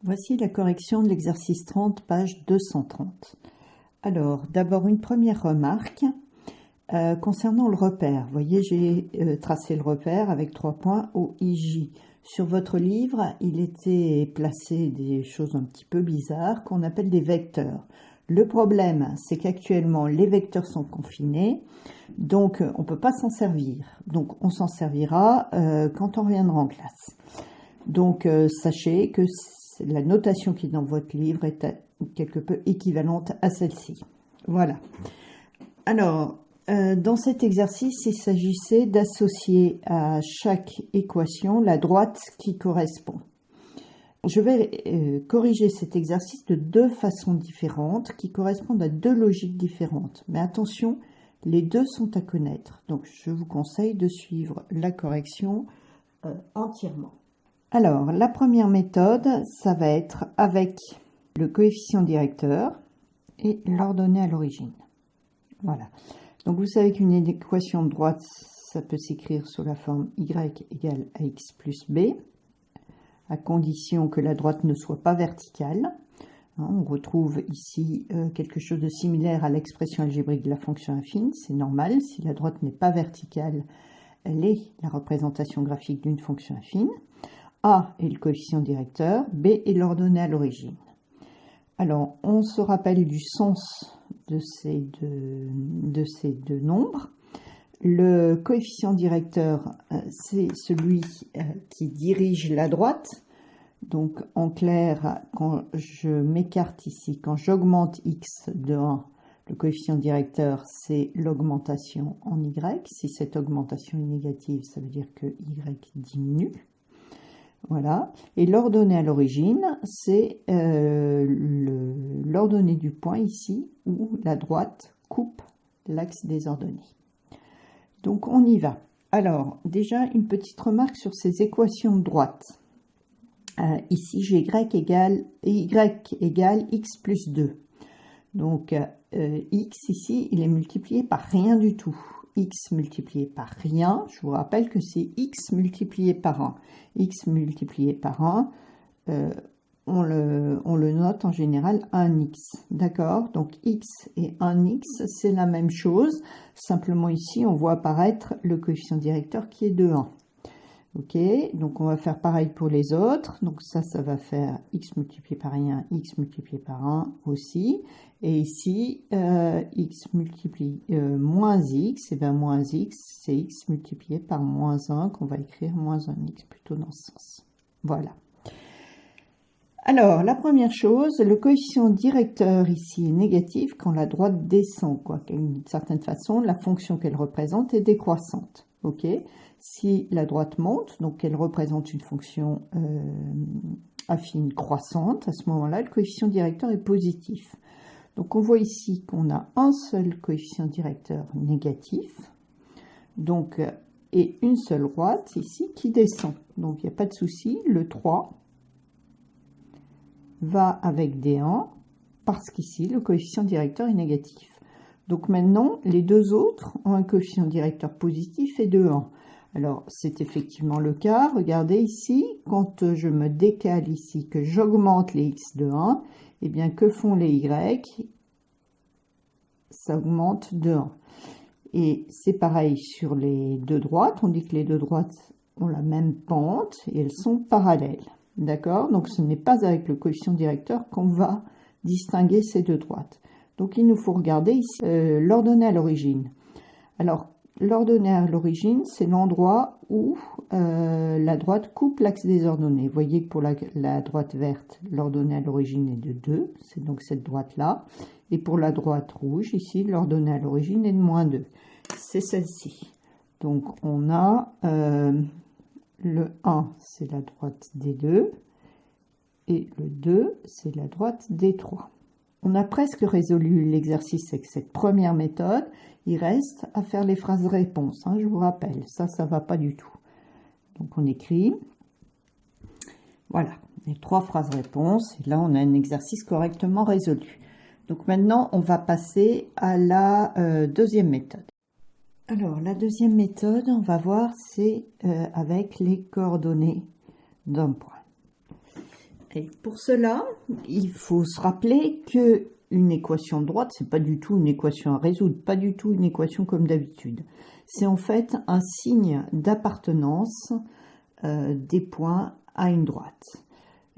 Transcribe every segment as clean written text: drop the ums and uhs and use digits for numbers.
Voici la correction de l'exercice 30, page 230. Alors, d'abord une première remarque concernant le repère. Vous voyez, j'ai tracé le repère avec 3 points OIJ. Sur votre livre, il était placé des choses un petit peu bizarres qu'on appelle des vecteurs. Le problème, c'est qu'actuellement, les vecteurs sont confinés, donc on ne peut pas s'en servir. Donc on s'en servira quand on reviendra en classe. Donc sachez que la notation qui est dans votre livre est quelque peu équivalente à celle-ci. Voilà. Alors, dans cet exercice, il s'agissait d'associer à chaque équation la droite qui correspond. Je vais corriger cet exercice de 2 façons différentes qui correspondent à 2 logiques différentes. Mais attention, les 2 sont à connaître. Donc, je vous conseille de suivre la correction entièrement. Alors, la première méthode, ça va être avec le coefficient directeur et l'ordonnée à l'origine. Voilà. Donc, vous savez qu'une équation de droite, ça peut s'écrire sous la forme y égale ax plus b, à condition que la droite ne soit pas verticale. On retrouve ici quelque chose de similaire à l'expression algébrique de la fonction affine. C'est normal, si la droite n'est pas verticale, elle est la représentation graphique d'une fonction affine. A est le coefficient directeur, B est l'ordonnée à l'origine. Alors, on se rappelle du sens de ces deux nombres. Le coefficient directeur, c'est celui qui dirige la droite. Donc, en clair, quand je m'écarte ici, quand j'augmente x de 1, le coefficient directeur, c'est l'augmentation en y. Si cette augmentation est négative, ça veut dire que y diminue. Voilà. Et l'ordonnée à l'origine, c'est l'ordonnée du point ici où la droite coupe l'axe des ordonnées. Donc on y va. Alors déjà une petite remarque sur ces équations de droite. Ici j'ai y égale x plus 2. Donc x ici il est multiplié par rien du tout. X multiplié par rien, je vous rappelle que c'est x multiplié par 1. X multiplié par 1, on le note en général 1x, d'accord? Donc x et 1x, c'est la même chose, simplement ici on voit apparaître le coefficient directeur qui est de 1. Ok, donc on va faire pareil pour les autres. Donc ça va faire x multiplié par 1, x multiplié par 1 aussi. Et ici, x multiplié moins x, et bien moins x, c'est x multiplié par moins 1, qu'on va écrire moins 1x plutôt dans ce sens. Voilà. Alors, la première chose, le coefficient directeur ici est négatif quand la droite descend, quoi. D'une certaine façon, la fonction qu'elle représente est décroissante. Ok, si la droite monte, donc elle représente une fonction affine croissante, à ce moment-là, le coefficient directeur est positif. Donc on voit ici qu'on a un seul coefficient directeur négatif, donc, et une seule droite ici qui descend. Donc il n'y a pas de souci, le 3 va avec D1 parce qu'ici le coefficient directeur est négatif. Donc maintenant, les deux autres ont un coefficient directeur positif et de 1. Alors, c'est effectivement le cas. Regardez ici, quand je me décale ici, que j'augmente les x de 1, eh bien, que font les y? Ça augmente de 1. Et c'est pareil sur les deux droites. On dit que les deux droites ont la même pente et elles sont parallèles. D'accord? Donc, ce n'est pas avec le coefficient directeur qu'on va distinguer ces deux droites. Donc, il nous faut regarder ici l'ordonnée à l'origine. Alors, l'ordonnée à l'origine, c'est l'endroit où la droite coupe l'axe des ordonnées. Vous voyez que pour la droite verte, l'ordonnée à l'origine est de 2, c'est donc cette droite-là. Et pour la droite rouge, ici, l'ordonnée à l'origine est de moins 2. C'est celle-ci. Donc, on a le 1, c'est la droite des 2, et le 2, c'est la droite des 3. On a presque résolu l'exercice avec cette première méthode. Il reste à faire les phrases réponses, hein, je vous rappelle. Ça ne va pas du tout. Donc, on écrit. Voilà, les 3 phrases réponses. Et là, on a un exercice correctement résolu. Donc, maintenant, on va passer à la deuxième méthode. Alors, la deuxième méthode, on va voir, c'est avec les coordonnées d'un point. Et pour cela, il faut se rappeler que une équation de droite, c'est pas du tout une équation à résoudre, pas du tout une équation comme d'habitude. C'est en fait un signe d'appartenance des points à une droite.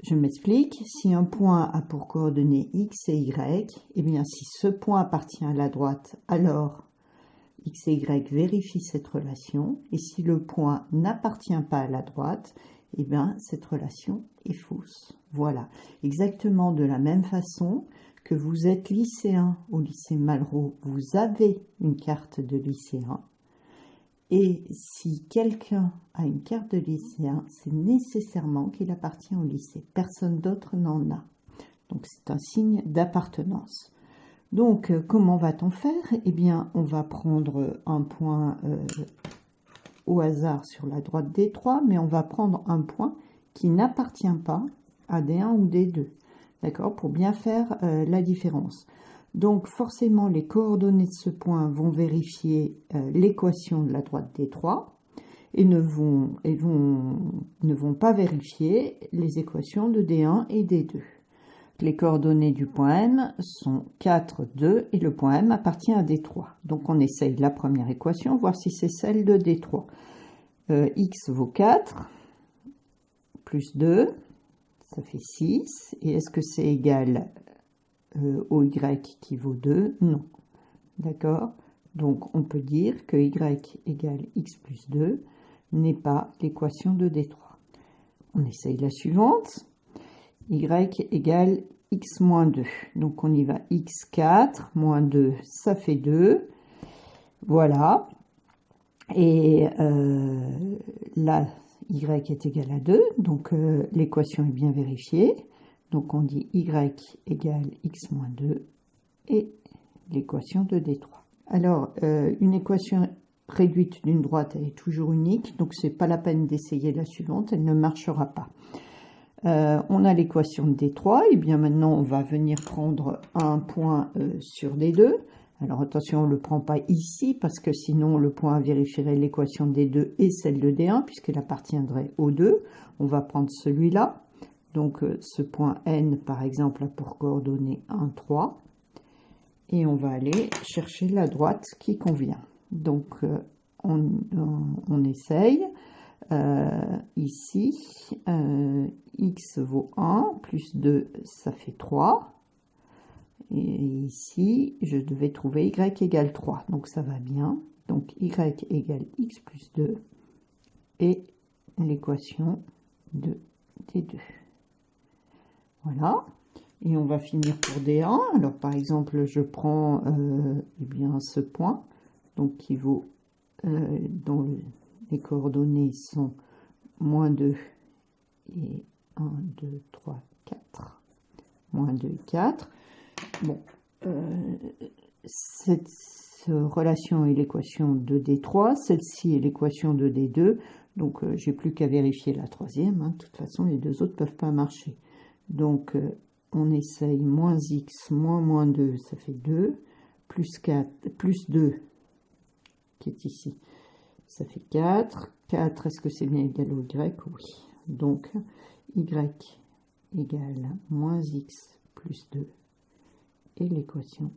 Je m'explique, si un point a pour coordonnées x et y, eh bien si ce point appartient à la droite, alors x et y vérifient cette relation, et si le point n'appartient pas à la droite, eh bien cette relation est fausse. Voilà, exactement de la même façon que vous êtes lycéen au lycée Malraux, vous avez une carte de lycéen, et si quelqu'un a une carte de lycéen, c'est nécessairement qu'il appartient au lycée. Personne d'autre n'en a. Donc c'est un signe d'appartenance. Donc comment va-t-on faire? Eh bien, on va prendre un point au hasard sur la droite D3, mais on va prendre un point qui n'appartient pas à D1 ou D2. D'accord? Pour bien faire la différence. Donc forcément, les coordonnées de ce point vont vérifier l'équation de la droite D3 et ne vont pas vérifier les équations de D1 et D2. Les coordonnées du point M sont 4, 2 et le point M appartient à D3. Donc on essaye la première équation, voir si c'est celle de D3. X vaut 4, plus 2, ça fait 6. Et est-ce que c'est égal au y qui vaut 2? Non. D'accord? Donc on peut dire que y égale x plus 2 n'est pas l'équation de D3. On essaye la suivante. Y égale x moins 2. Donc on y va, x4 moins 2, ça fait 2. Voilà. Et là, y est égal à 2. Donc l'équation est bien vérifiée. Donc on dit y égale x moins 2 et l'équation de D3. Alors, une équation réduite d'une droite, elle est toujours unique. Donc c'est pas la peine d'essayer la suivante, elle ne marchera pas. On a l'équation de D3, et bien maintenant on va venir prendre un point sur D2. Alors attention, on ne le prend pas ici, parce que sinon le point vérifierait l'équation de D2 et celle de D1, puisqu'elle appartiendrait aux deux. On va prendre celui-là. Donc ce point N, par exemple, a pour coordonnées 1, 3. Et on va aller chercher la droite qui convient. Donc on essaye. Ici, x vaut 1, plus 2, ça fait 3. Et ici, je devais trouver y égale 3. Donc ça va bien. Donc y égale x plus 2 et l'équation de D2. Voilà. Et on va finir pour D1. Alors par exemple, je prends eh bien, ce point, donc qui vaut, dont les coordonnées sont moins 2 et 1, 2, 3, 4. Moins 2 et 4. Bon, cette relation est l'équation de D3, celle-ci est l'équation de D2, donc j'ai plus qu'à vérifier la troisième, hein. De toute façon les deux autres ne peuvent pas marcher. Donc on essaye moins x moins 2, ça fait 2, plus 4, plus 2, qui est ici, ça fait 4. 4, est-ce que c'est bien égal au y? Oui. Donc y égale moins x plus 2 et l'équation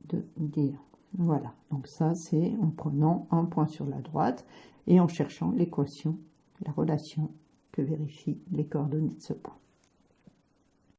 de D1. Voilà, donc ça c'est en prenant un point sur la droite et en cherchant l'équation, la relation que vérifient les coordonnées de ce point.